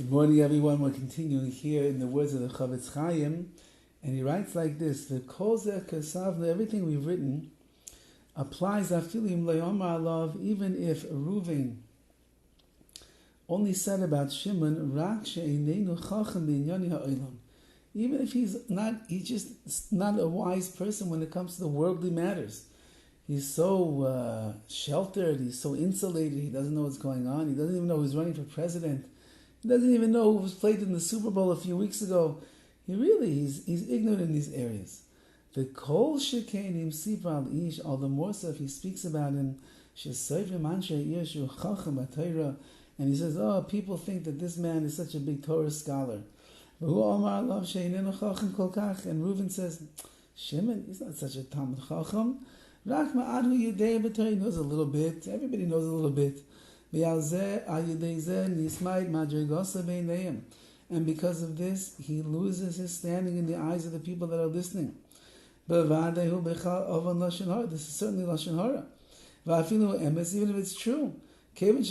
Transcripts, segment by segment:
Good morning, everyone. We're continuing here in the words of the CHOFETZ CHAIM, and he writes like this: "The kol zeh kasavna, everything we've written applies afilim le'omar alav, even if Reuven only said about Shimon, rak she'einenu chacham b'inyani ha'olam, even if he's just not a wise person when it comes to the worldly matters. He's so sheltered, he's so insulated, he doesn't know what's going on, he doesn't even know who's running for president, he doesn't even know who was played in the Super Bowl a few weeks ago. He's ignorant in these areas. The kol shekenim sifra al ish, all the more so if he speaks about him, she'seifim anshe yeshu chacham b'Torah, and he says, oh, people think that this man is such a big Torah scholar. And Reuven says, Shimon, he's not such a Talmud Chacham. He knows a little bit. Everybody knows a little bit. And because of this, he loses his standing in the eyes of the people that are listening. This is certainly Lashon Hara. Even if it's true. Since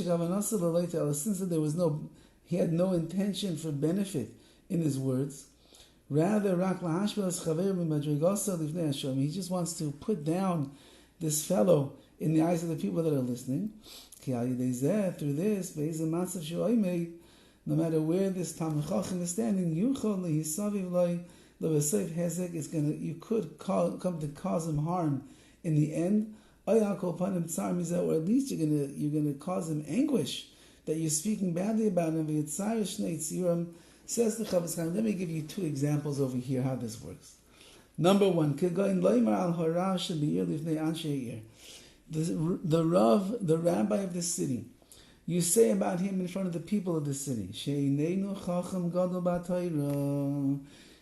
he had no intention for benefit in his words, rather he just wants to put down this fellow in the eyes of the people that are listening. Through this, no matter where this Talmud Chacham is standing, you could come to cause him harm in the end. Or at least you're gonna cause him anguish that you're speaking badly about him. Says the CHOFETZ CHAIM. Let me give you two examples over here how this works. Number one, the Rav, the rabbi of the city, you say about him in front of the people of the city,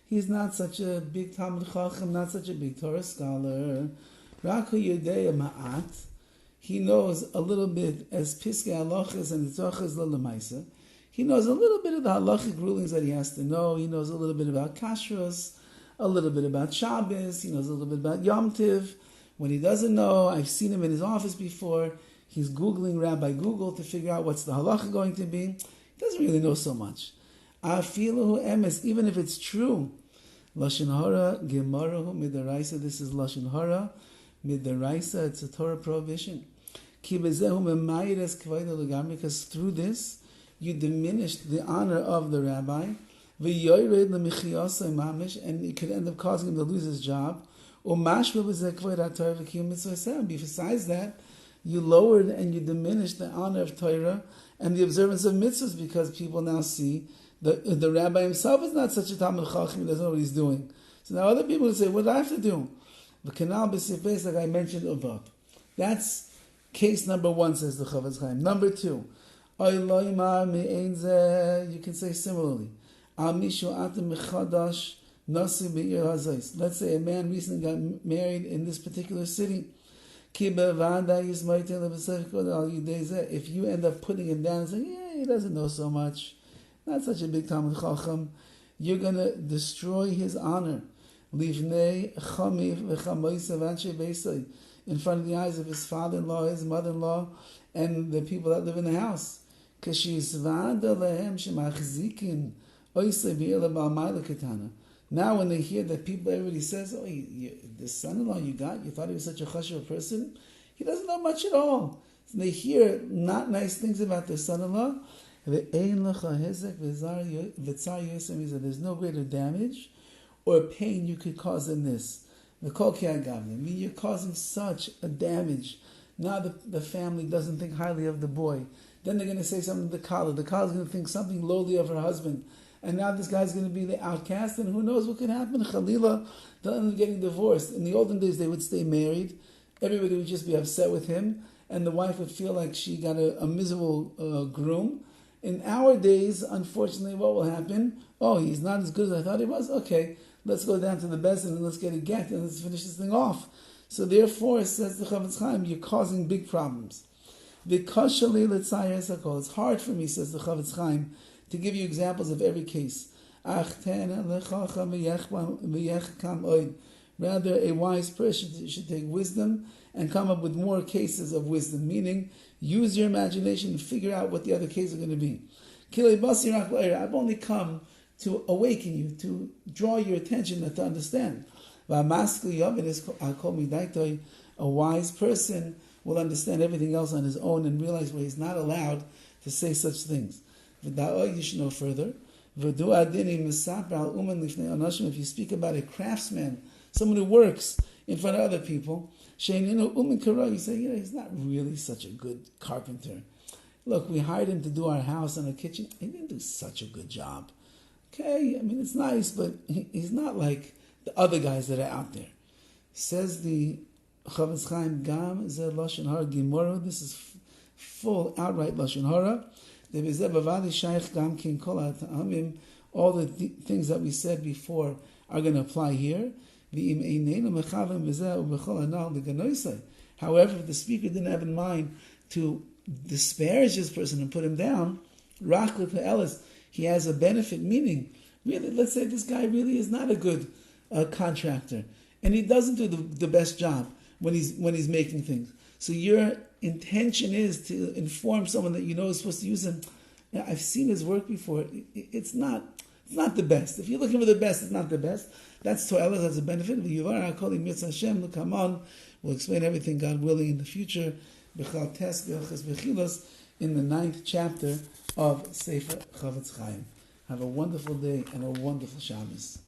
he's not such a big Talmud Chacham, not such a big Torah scholar. He knows a little bit as Piskei Halachas and Tzachas L'Lemaisa. He knows a little bit of the halachic rulings that he has to know. He knows a little bit about Kashrus, a little bit about Shabbos. He knows a little bit about Yom Tiv. When he doesn't know, I've seen him in his office before. He's Googling Rabbi Google to figure out what's the halacha going to be. He doesn't really know so much. Afilu emes, even if it's true. Lashon Hara Gemarahu Midaraisa. This is Lashon Hara Midaraisa. It's a Torah prohibition. Because through this you diminished the honor of the rabbi, and it could end up causing him to lose his job. Besides that, you lowered and you diminished the honor of Torah and the observance of mitzvahs, because people now see that the rabbi himself is not such a Talmud Chacham, he doesn't know what he's doing. So now other people will say, what do I have to do? The canal b'sifes, like I mentioned above. That's case number one, says the CHOFETZ CHAIM. Number two, you can say similarly. Let's say a man recently got married in this particular city. If you end up putting him down and saying, yeah, he doesn't know so much, not such a big Talmud Chacham, you're going to destroy his honor. In front of the eyes of his father-in-law, his mother-in-law, and the people that live in the house. Now when they hear that everybody says, oh, this son-in-law you thought he was such a chashuv person? He doesn't know much at all. So they hear not nice things about their son-in-law. There's no greater damage or pain you could cause than this. You're causing such a damage. Now the family doesn't think highly of the boy. Then they're going to say something to the Klal. The Klal is going to think something lowly of her husband. And now this guy's going to be the outcast, and who knows what could happen. Chalila, they'll end up getting divorced. In the olden days, they would stay married. Everybody would just be upset with him, and the wife would feel like she got a miserable groom. In our days, unfortunately, what will happen? Oh, he's not as good as I thought he was? Okay, let's go down to the beis din and let's get a get, and let's finish this thing off. So therefore, says the CHOFETZ CHAIM, you're causing big problems. It's hard for me, says the CHOFETZ CHAIM, to give you examples of every case. Rather, a wise person should take wisdom and come up with more cases of wisdom, meaning use your imagination and figure out what the other cases are going to be. I've only come to awaken you, to draw your attention and to understand. A wise person will understand everything else on his own and realize where he's not allowed to say such things. You should know further. If you speak about a craftsman, someone who works in front of other people, you say, he's not really such a good carpenter. Look, we hired him to do our house and our kitchen. He didn't do such a good job. Okay, it's nice, but he's not like the other guys that are out there. Says the CHOFETZ CHAIM, Gam Zeh Lashon Hara Gemara. This is full, outright Lashon Hara. All the things that we said before are going to apply here. However, if the speaker didn't have in mind to disparage this person and put him down, he has a benefit, meaning, really, let's say this guy really is not a good contractor, and he doesn't do the best job when he's making things. So your intention is to inform someone that you know is supposed to use him. Now, I've seen his work before. It's not the best. If you're looking for the best, it's not the best. That's to'elas, that's a benefit. Come on, we'll explain everything, God willing, in the future. In the 9th chapter of Sefer CHOFETZ CHAIM. Have a wonderful day and a wonderful Shabbos.